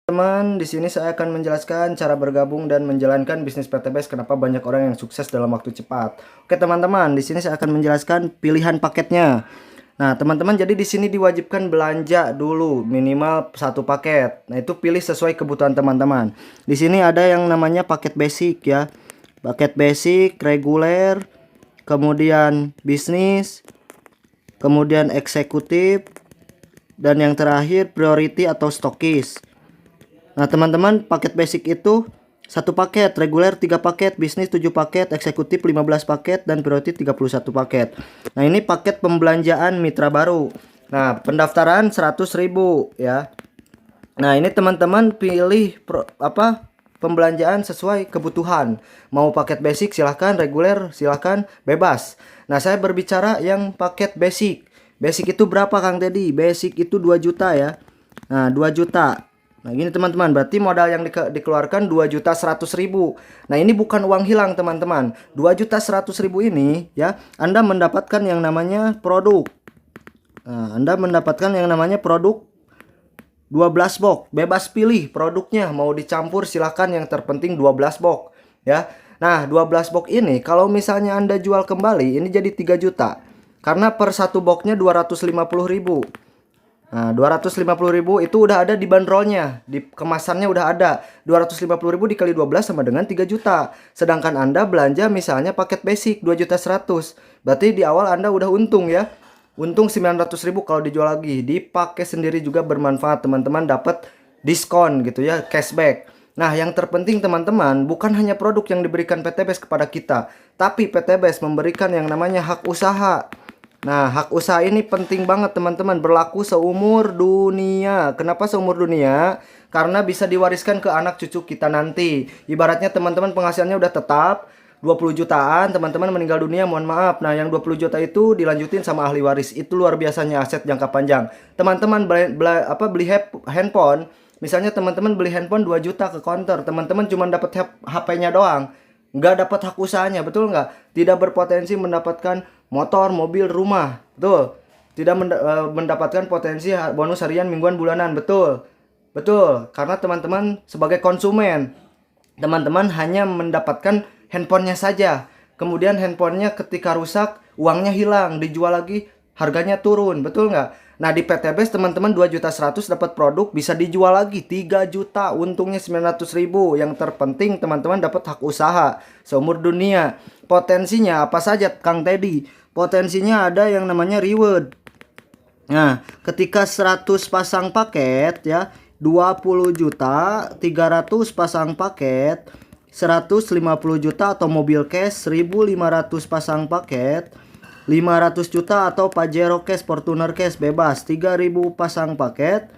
Teman, di sini saya akan menjelaskan cara bergabung dan menjalankan bisnis PTBase, kenapa banyak orang yang sukses dalam waktu cepat. Oke, teman-teman, di sini saya akan menjelaskan pilihan paketnya. Nah, teman-teman, jadi di sini diwajibkan belanja dulu minimal satu paket. Nah, itu pilih sesuai kebutuhan teman-teman. Di sini ada yang namanya paket basic ya. Paket basic, reguler, kemudian bisnis, kemudian eksekutif, dan yang terakhir priority atau stokis. Nah, teman-teman, paket basic itu satu paket, reguler 3 paket, bisnis 7 paket, eksekutif 15 paket, dan priority 31 paket. Nah, ini paket pembelanjaan mitra baru. Nah, pendaftaran 100.000 ya. Nah, ini teman-teman pilih pembelanjaan sesuai kebutuhan. Mau paket basic silahkan, reguler silahkan, bebas. Nah, saya berbicara yang paket basic. Basic itu berapa, Kang Teddy? Basic itu 2 juta ya. Nah, 2 juta. Nah, gini teman-teman, berarti modal yang dikeluarkan 2.100.000. Nah, ini bukan uang hilang teman-teman. 2.100.000 ini ya, Anda mendapatkan yang namanya produk. Nah, Anda mendapatkan yang namanya produk 12 box. Bebas pilih produknya, mau dicampur silahkan, yang terpenting 12 box ya. Nah, 12 box ini kalau misalnya Anda jual kembali ini jadi 3 juta. Karena per satu boxnya 250.000. Nah, 250.000 itu udah ada di bandrolnya, di kemasannya udah ada. 250.000 dikali 12 sama dengan 3 juta. Sedangkan Anda belanja misalnya paket basic 2.100.000. Berarti di awal Anda udah untung ya. Untung 900.000 kalau dijual lagi. Dipakai sendiri juga bermanfaat, teman-teman, dapat diskon gitu ya, cashback. Nah, yang terpenting teman-teman, bukan hanya produk yang diberikan PTBase kepada kita, tapi PTBase memberikan yang namanya hak usaha. Nah, hak usaha ini penting banget teman-teman, berlaku seumur dunia. Kenapa seumur dunia? Karena bisa diwariskan ke anak cucu kita nanti. Ibaratnya teman-teman penghasilannya udah tetap 20 jutaan, teman-teman meninggal dunia, mohon maaf. Nah, yang 20 juta itu dilanjutin sama ahli waris. Itu luar biasanya aset jangka panjang. Teman-teman beli handphone, misalnya teman-teman beli handphone 2 juta ke counter, teman-teman cuma dapat HP-nya doang. Nggak dapat hak usahanya, betul nggak? Tidak berpotensi mendapatkan motor, mobil, rumah, betul. Tidak mendapatkan potensi bonus harian, mingguan, bulanan, betul. Betul, karena teman-teman sebagai konsumen, teman-teman hanya mendapatkan handphonenya saja. Kemudian handphonenya ketika rusak, uangnya hilang, dijual lagi, harganya turun, betul nggak? Nah, di PTBase teman-teman 2.100.000 dapat produk, bisa dijual lagi 3 juta, untungnya 900.000. Yang terpenting teman-teman dapat hak usaha seumur dunia. Potensinya apa saja, Kang Teddy? Potensinya ada yang namanya reward. Nah, ketika 100 pasang paket ya, 20 juta, 300 pasang paket, 150 juta atau mobil cash, 1.500 pasang paket, 500 juta atau Pajero cash, Fortuner cash bebas, 3.000 pasang paket,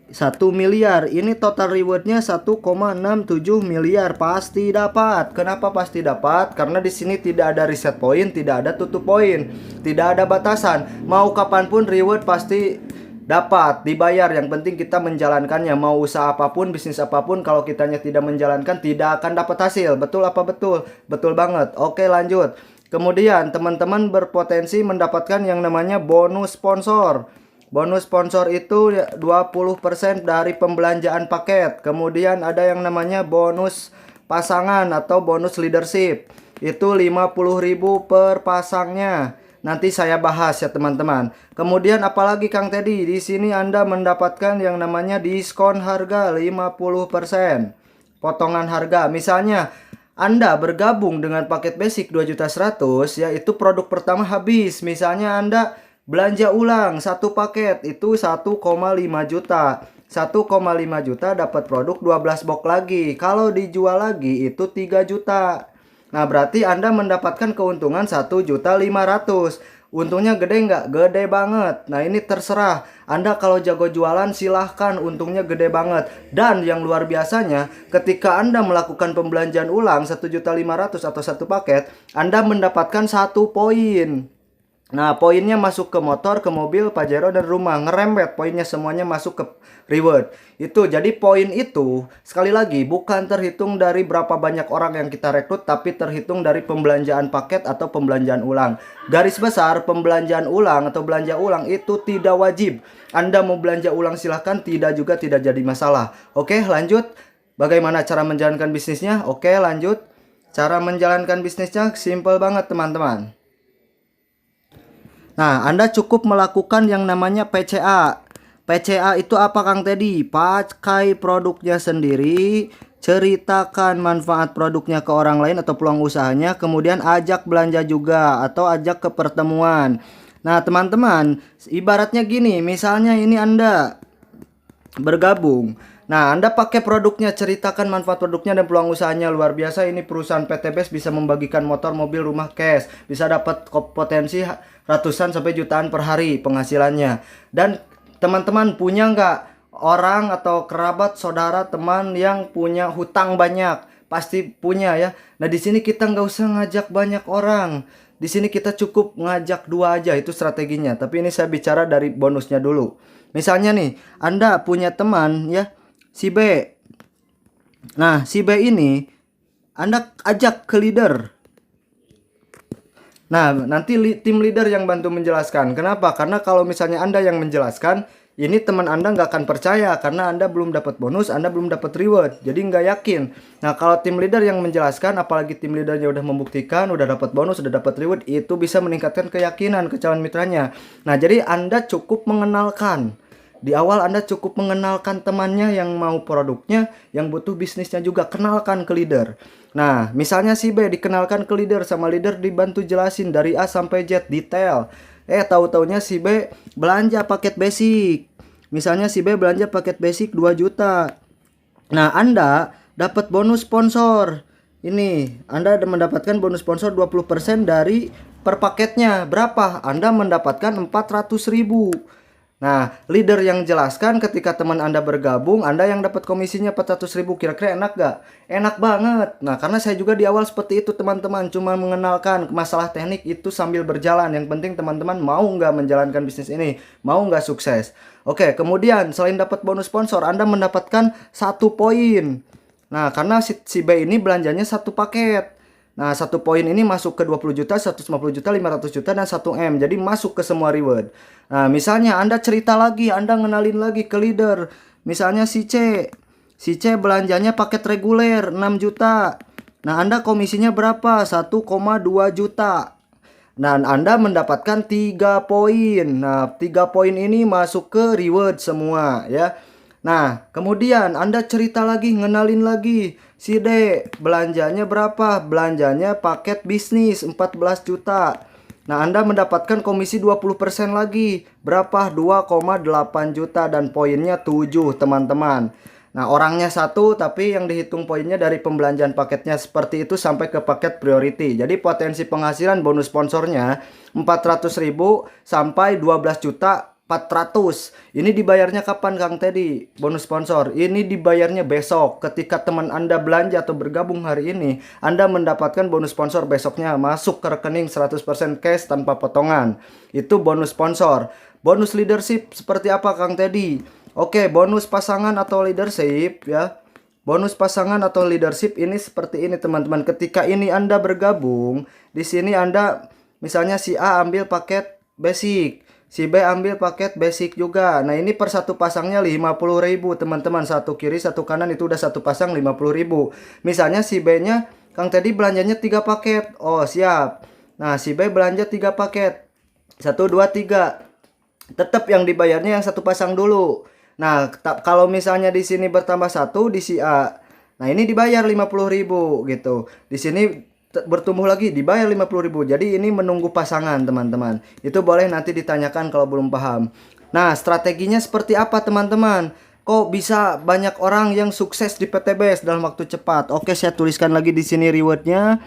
1 miliar. Ini total rewardnya 1,67 miliar. Pasti dapat. Kenapa pasti dapat? Karena di sini tidak ada reset point, tidak ada tutup poin, tidak ada batasan. Mau kapanpun reward pasti dapat, dibayar. Yang penting kita menjalankannya. Mau usaha apapun, bisnis apapun, kalau kitanya tidak menjalankan tidak akan dapat hasil. Betul apa betul? Betul banget. Oke, lanjut. Kemudian teman-teman berpotensi mendapatkan yang namanya bonus sponsor. Bonus sponsor itu 20% dari pembelanjaan paket. Kemudian ada yang namanya bonus pasangan atau bonus leadership. Itu 50.000 per pasangnya. Nanti saya bahas ya teman-teman. Kemudian apalagi Kang Teddy? Di sini Anda mendapatkan yang namanya diskon harga 50%. Potongan harga. Misalnya Anda bergabung dengan paket basic 2.100.000, yaitu produk pertama habis. Misalnya Anda belanja ulang satu paket itu 1,5 juta. 1,5 juta dapat produk 12 box lagi. Kalau dijual lagi itu 3 juta. Nah, berarti Anda mendapatkan keuntungan 1.500.000. Untungnya gede nggak? Gede banget. Nah, ini terserah. Anda kalau jago jualan silahkan, untungnya gede banget. Dan yang luar biasanya, ketika Anda melakukan pembelanjaan ulang 1.500.000 atau satu paket, Anda mendapatkan 1 poin. Nah, poinnya masuk ke motor, ke mobil, Pajero, dan rumah. Ngerembet, poinnya semuanya masuk ke reward. Itu, jadi poin itu, sekali lagi, bukan terhitung dari berapa banyak orang yang kita rekrut, tapi terhitung dari pembelanjaan paket atau pembelanjaan ulang. Garis besar, pembelanjaan ulang atau belanja ulang itu tidak wajib. Anda mau belanja ulang silahkan, tidak juga tidak jadi masalah. Oke, lanjut. Bagaimana cara menjalankan bisnisnya? Oke, lanjut. Cara menjalankan bisnisnya simple banget, teman-teman. Nah, Anda cukup melakukan yang namanya PCA. PCA itu apa, Kang Teddy? Pakai produknya sendiri, ceritakan manfaat produknya ke orang lain atau peluang usahanya, kemudian ajak belanja juga atau ajak ke pertemuan. Nah, teman-teman, ibaratnya gini, misalnya ini Anda bergabung. Nah, Anda pakai produknya, ceritakan manfaat produknya dan peluang usahanya. Luar biasa, ini perusahaan PTBest bisa membagikan motor, mobil, rumah cash. Bisa dapat potensi ratusan sampai jutaan per hari penghasilannya. Dan teman-teman punya nggak orang atau kerabat, saudara, teman yang punya hutang banyak? Pasti punya ya. Nah, di sini kita nggak usah ngajak banyak orang. Di sini kita cukup ngajak 2 aja, itu strateginya. Tapi ini saya bicara dari bonusnya dulu. Misalnya nih, Anda punya teman ya, si B. Nah, si B ini Anda ajak ke leader. Nah, nanti tim leader yang bantu menjelaskan. Kenapa? Karena kalau misalnya Anda yang menjelaskan, ini teman Anda nggak akan percaya karena Anda belum dapat bonus, Anda belum dapat reward. Jadi nggak yakin. Nah, kalau tim leader yang menjelaskan, apalagi tim leadernya udah membuktikan, udah dapat bonus, udah dapat reward, itu bisa meningkatkan keyakinan ke calon mitranya. Nah, jadi Anda cukup mengenalkan. Di awal Anda cukup mengenalkan temannya yang mau produknya, yang butuh bisnisnya juga. Kenalkan ke leader. Nah, misalnya si B dikenalkan ke leader, sama leader dibantu jelasin dari A sampai Z detail. Tahu-taunya si B belanja paket basic. Misalnya si B belanja paket basic 2 juta. Nah, Anda dapat bonus sponsor. Ini, Anda mendapatkan bonus sponsor 20% dari per paketnya. Berapa? Anda mendapatkan 400.000. Nah, leader yang jelaskan ketika teman Anda bergabung, Anda yang dapat komisinya 400.000. Kira-kira enak gak? Enak banget. Nah, karena saya juga di awal seperti itu, teman-teman. Cuma mengenalkan masalah teknik itu sambil berjalan. Yang penting teman-teman mau nggak menjalankan bisnis ini? Mau nggak sukses? Oke, kemudian selain dapat bonus sponsor, Anda mendapatkan 1 poin. Nah, karena si B ini belanjanya 1 paket. Nah, 1 poin ini masuk ke 20 juta, 150 juta, 500 juta, dan 1M. Jadi masuk ke semua reward. Nah, misalnya Anda cerita lagi, Anda ngenalin lagi ke leader. Misalnya si C. Si C belanjanya paket reguler 6 juta. Nah, Anda komisinya berapa? 1,2 juta. Dan Anda mendapatkan 3 poin. Nah, 3 poin ini masuk ke reward semua ya. Nah, kemudian Anda cerita lagi, ngenalin lagi. Si D belanjanya berapa? Belanjanya paket bisnis 14 juta. Nah, Anda mendapatkan komisi 20% lagi. Berapa? 2,8 juta dan poinnya 7, teman-teman. Nah, orangnya 1 tapi yang dihitung poinnya dari pembelanjaan paketnya seperti itu sampai ke paket priority. Jadi potensi penghasilan bonus sponsornya 400.000 sampai 12 juta 400. Ini dibayarnya kapan, Kang Teddy? Bonus sponsor. Ini dibayarnya besok. Ketika teman Anda belanja atau bergabung hari ini, Anda mendapatkan bonus sponsor besoknya. Masuk ke rekening 100% cash tanpa potongan. Itu bonus sponsor. Bonus leadership seperti apa, Kang Teddy? Oke, bonus pasangan atau leadership ya. Bonus pasangan atau leadership ini seperti ini, teman-teman. Ketika ini Anda bergabung, di sini Anda misalnya si A ambil paket basic, si B ambil paket basic juga. Nah, ini per 1 pasangnya 50.000, teman-teman. 1 kiri, 1 kanan, itu udah 1 pasang 50.000. Misalnya si B-nya Kang Teddy belanjanya 3 paket. Oh, siap. Nah, si B belanja 3 paket. 1 2 3. Tetap yang dibayarnya yang 1 pasang dulu. Nah, kalau misalnya di sini bertambah 1 di si A. Nah, ini dibayar 50.000 gitu. Di sini bertumbuh lagi dibayar 50.000. Jadi ini menunggu pasangan, teman-teman. Itu boleh nanti ditanyakan kalau belum paham. Nah, strateginya seperti apa, teman-teman? Kok bisa banyak orang yang sukses di PTBest dalam waktu cepat? Oke, saya tuliskan lagi di sini rewardnya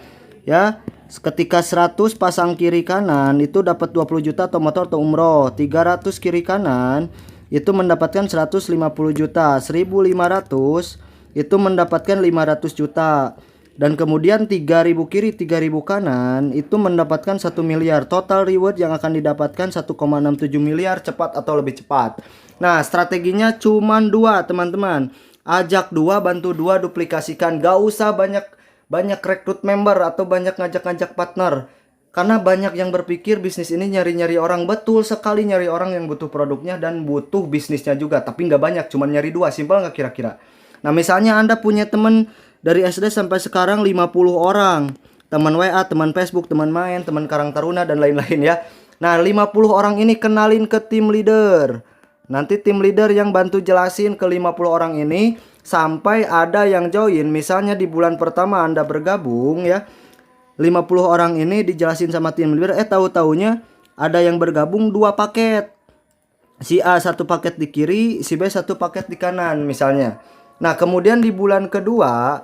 ya. Ketika 100 pasang kiri kanan itu dapat 20 juta atau motor atau umroh. 300 kiri kanan itu mendapatkan 150 juta. 1500 itu mendapatkan 500 juta. Dan kemudian 3000 kiri 3000 kanan itu mendapatkan 1 miliar. Total reward yang akan didapatkan 1,67 miliar cepat atau lebih cepat. Nah, strateginya cuman dua teman-teman. Ajak dua, bantu dua, duplikasikan. Gak usah banyak rekrut member atau banyak ngajak-ngajak partner. Karena banyak yang berpikir bisnis ini nyari-nyari orang. Betul sekali, nyari orang yang butuh produknya dan butuh bisnisnya juga. Tapi nggak banyak, cuma nyari dua. Simpel nggak kira-kira? Nah, misalnya Anda punya teman dari SD sampai sekarang 50 orang. Teman WA, teman Facebook, teman main, teman Karang Taruna, dan lain-lain ya. Nah, 50 orang ini kenalin ke tim leader. Nanti tim leader yang bantu jelasin ke 50 orang ini sampai ada yang join. Misalnya di bulan pertama Anda bergabung ya. 50 orang ini dijelasin sama tim leader, tahu-taunya ada yang bergabung 2 paket. Si A 1 paket di kiri, si B 1 paket di kanan misalnya. Nah, kemudian di bulan kedua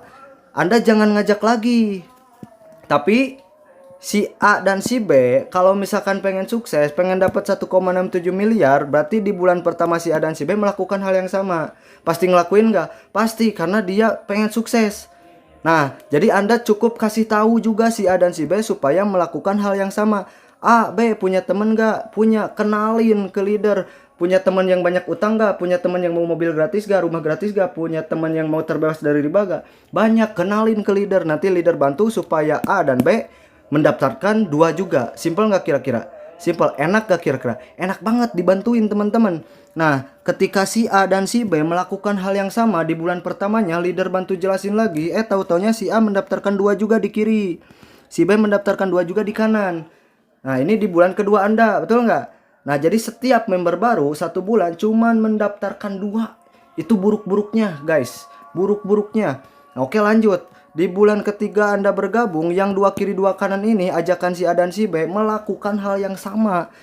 Anda jangan ngajak lagi. Tapi si A dan si B kalau misalkan pengen sukses, pengen dapat 1,67 miliar, berarti di bulan pertama si A dan si B melakukan hal yang sama. Pasti ngelakuin nggak? Pasti, karena dia pengen sukses. Nah, jadi Anda cukup kasih tahu juga si A dan si B supaya melakukan hal yang sama. A, B punya temen gak? Punya, kenalin ke leader. Punya teman yang banyak utang gak? Punya teman yang mau mobil gratis gak? Rumah gratis gak? Punya teman yang mau terbebas dari riba gak? Banyak, kenalin ke leader. Nanti leader bantu supaya A dan B mendaftarkan 2 juga. Simple gak kira-kira? Simple, enak gak kira-kira? Enak banget dibantuin teman-teman. Nah, ketika si A dan si B melakukan hal yang sama di bulan pertamanya, leader bantu jelasin lagi, tahu-taunya si A mendaftarkan 2 juga di kiri, si B mendaftarkan 2 juga di kanan. Nah, ini di bulan kedua Anda, betul nggak? Nah, jadi setiap member baru 1 bulan cuman mendaftarkan 2. Itu buruk-buruknya guys, buruk-buruknya. Nah, oke, lanjut. Di bulan ketiga Anda bergabung, yang 2 kiri 2 kanan ini ajakan si A dan si B melakukan hal yang sama.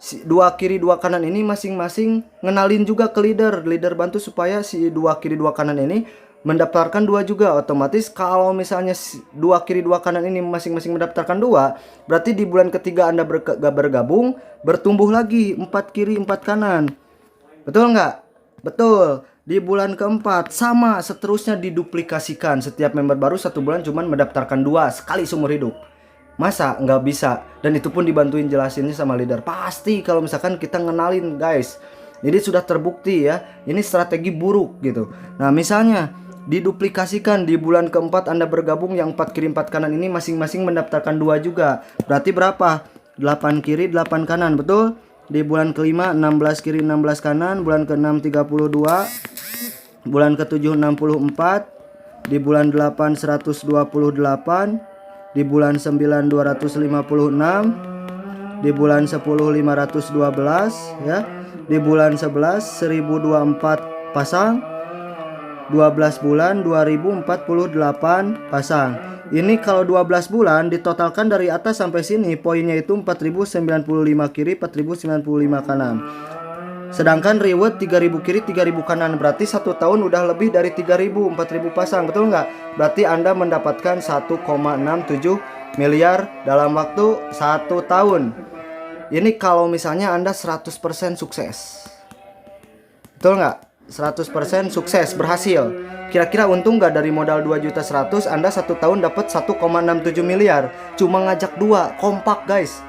2 kiri 2 kanan ini masing-masing ngenalin juga ke leader. Leader bantu supaya si 2 kiri 2 kanan ini mendaftarkan 2 juga. Otomatis kalau misalnya 2 kiri 2 kanan ini masing-masing mendaftarkan 2, berarti di bulan ketiga Anda bergabung, bertumbuh lagi 4 kiri 4 kanan. Betul nggak? Betul. Di bulan keempat sama, seterusnya diduplikasikan. Setiap member baru 1 bulan cuman mendaftarkan 2 sekali seumur hidup. Masa nggak bisa? Dan itu pun dibantuin jelasinnya sama leader. Pasti kalau misalkan kita ngenalin guys. Jadi sudah terbukti ya, ini strategi buruk gitu. Nah, misalnya diduplikasikan di bulan keempat Anda bergabung, yang 4 kiri 4 kanan ini masing-masing mendaftarkan 2 juga. Berarti berapa? 8 kiri 8 kanan, betul? Di bulan kelima 16 kiri 16 kanan, bulan ke-6 32, bulan ke-7 64, di bulan 8 128, di bulan 9 256, di bulan 10 512 ya, di bulan 11 1024 pasang, 12 bulan 2048 pasang. Ini kalau 12 bulan ditotalkan dari atas sampai sini poinnya itu 4095 kiri 4095 kanan. Sedangkan reward 3000 kiri 3000 kanan, berarti 1 tahun udah lebih dari 3000, 4000 pasang, betul nggak? Berarti Anda mendapatkan 1,67 miliar dalam waktu 1 tahun. Ini kalau misalnya Anda 100% sukses. Betul nggak? 100% sukses, berhasil. Kira-kira untung nggak dari modal 2.100.000 Anda 1 tahun dapat 1,67 miliar. Cuma ngajak 2, kompak guys.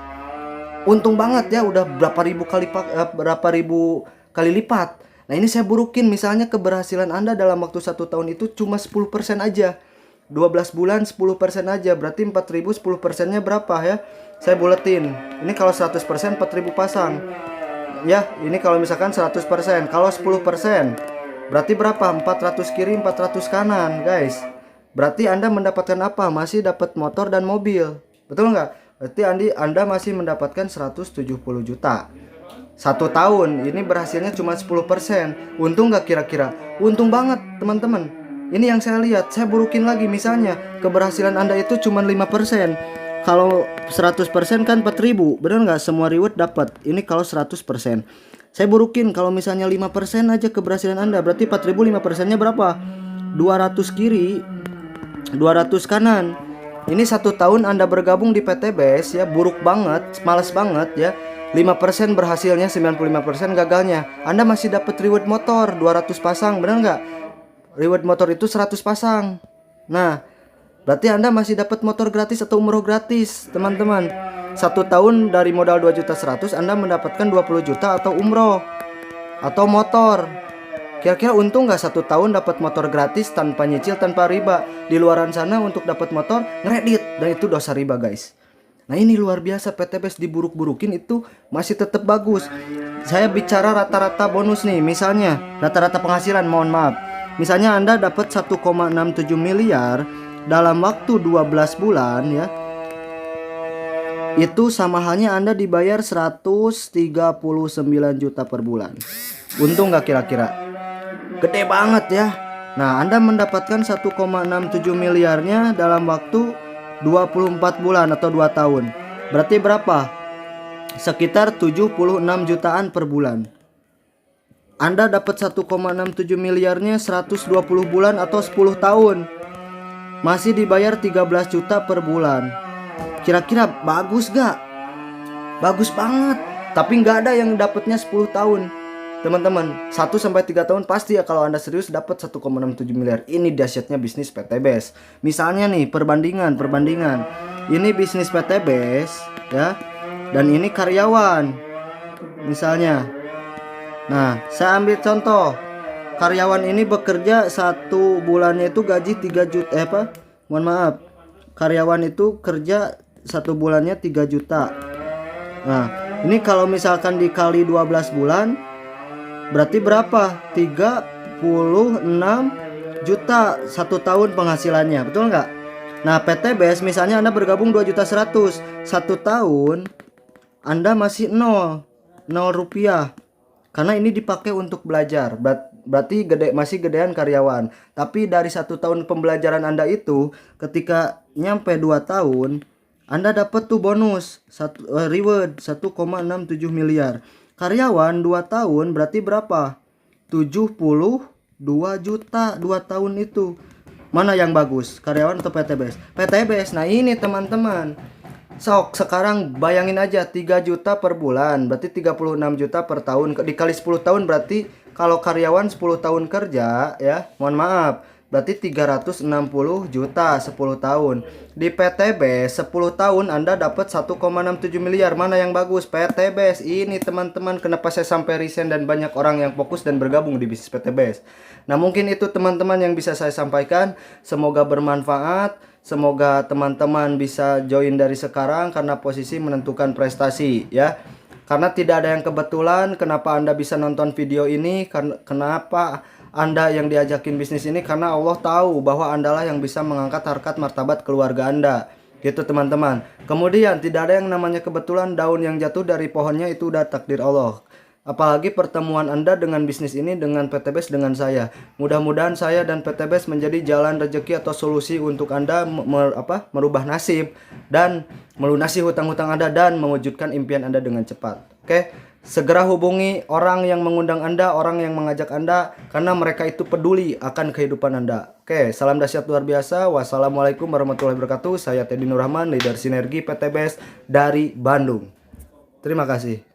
Untung banget ya, udah berapa ribu kali lipat. Nah, ini saya burukin, misalnya keberhasilan Anda dalam waktu 1 tahun itu cuma 10% aja. 12 bulan 10% aja, berarti 4.000, 10%-nya berapa ya? Saya buletin. Ini kalau 100% 4.000 pasang. Ya, ini kalau misalkan 100%. Kalau 10% berarti berapa? 400 kiri 400 kanan guys. Berarti Anda mendapatkan apa? Masih dapat motor dan mobil. Betul nggak? Berarti Anda masih mendapatkan 170 juta 1 tahun. Ini berhasilnya cuma 10%. Untung nggak kira-kira? Untung banget teman-teman. Ini yang saya lihat. Saya burukin lagi, misalnya keberhasilan Anda itu cuma 5%. Kalau 100% kan 4.000, benar nggak? Semua reward dapat. Ini kalau 100%. Saya burukin, kalau misalnya 5% aja keberhasilan Anda, berarti 4.000 5%-nya berapa? 200 kiri 200 kanan. Ini 1 tahun Anda bergabung di PT BES ya, buruk banget, males banget ya. 5% berhasilnya, 95% gagalnya. Anda masih dapat reward motor 200 pasang, benar nggak? Reward motor itu 100 pasang. Nah, Berarti Anda masih dapat motor gratis atau umroh gratis, teman-teman. 1 tahun dari modal 2.100.000 Anda mendapatkan 20 juta atau umroh atau motor. Kira-kira untung nggak 1 tahun dapat motor gratis tanpa nyicil, tanpa riba? Di luaran sana untuk dapat motor ngeredit, dan itu dosa riba, guys. Nah ini luar biasa, PTBS diburuk-burukin itu masih tetap bagus. Saya bicara rata-rata bonus nih, misalnya rata-rata penghasilan, mohon maaf. Misalnya Anda dapat 1,67 miliar dalam waktu 12 bulan ya. Itu sama halnya Anda dibayar 139 juta per bulan. Untung nggak kira-kira? Gede banget ya. Nah, Anda mendapatkan 1,67 miliarnya dalam waktu 24 bulan atau 2 tahun. Berarti berapa? Sekitar 76 jutaan per bulan. Anda dapat 1,67 miliarnya 120 bulan atau 10 tahun. Masih dibayar 13 juta per bulan. Kira-kira bagus gak? Bagus banget. Tapi nggak ada yang dapatnya 10 tahun. Teman-teman, 1-3 tahun pasti ya kalau Anda serius dapat 1,67 miliar. Ini dahsyatnya bisnis PTBS. Misalnya nih, perbandingan. Ini bisnis PTBS ya. Dan ini karyawan. Misalnya. Nah, saya ambil contoh. Karyawan ini bekerja 1 bulannya itu gaji 3 juta mohon maaf. Karyawan itu kerja 1 bulannya 3 juta. Nah, ini kalau misalkan dikali 12 bulan berarti berapa? 36 juta 1 tahun penghasilannya, betul nggak? Nah, PTBS misalnya Anda bergabung 2.100.000, 1 tahun Anda masih 0 rupiah. Karena ini dipakai untuk belajar. Berarti masih gedean karyawan. Tapi dari 1 tahun pembelajaran Anda itu, ketika nyampe 2 tahun, Anda dapat tuh bonus reward 1,67 miliar. Karyawan 2 tahun berarti berapa? 72 juta 2 tahun itu. Mana yang bagus? Karyawan atau PTBS? PTBS. Nah ini teman-teman. Sekarang bayangin aja 3 juta per bulan berarti 36 juta per tahun, dikali 10 tahun berarti kalau karyawan 10 tahun kerja ya, mohon maaf, berarti 360 juta 10 tahun. Di PTBS 10 tahun Anda dapat 1,67 miliar. Mana yang bagus? PTBS. Ini teman-teman kenapa saya sampai resign dan banyak orang yang fokus dan bergabung di bisnis PTBS. Nah mungkin itu teman-teman yang bisa saya sampaikan. Semoga bermanfaat. Semoga teman-teman bisa join dari sekarang karena posisi menentukan prestasi ya. Karena tidak ada yang kebetulan. Kenapa Anda bisa nonton video ini? Kenapa Anda yang diajakin bisnis ini? Karena Allah tahu bahwa Anda lah yang bisa mengangkat harkat martabat keluarga Anda. Gitu teman-teman. Kemudian tidak ada yang namanya kebetulan. Daun yang jatuh dari pohonnya itu udah takdir Allah. Apalagi pertemuan Anda dengan bisnis ini, dengan PTBS, dengan saya. Mudah-mudahan saya dan PTBS menjadi jalan rezeki atau solusi untuk Anda merubah nasib dan melunasi hutang-hutang Anda dan mewujudkan impian Anda dengan cepat. Oke, segera hubungi orang yang mengundang Anda, orang yang mengajak Anda, karena mereka itu peduli akan kehidupan Anda. Oke, salam dahsyat luar biasa. Wassalamualaikum warahmatullahi wabarakatuh. Saya Teddy Nur Rahman, leader sinergi PTBS dari Bandung. Terima kasih.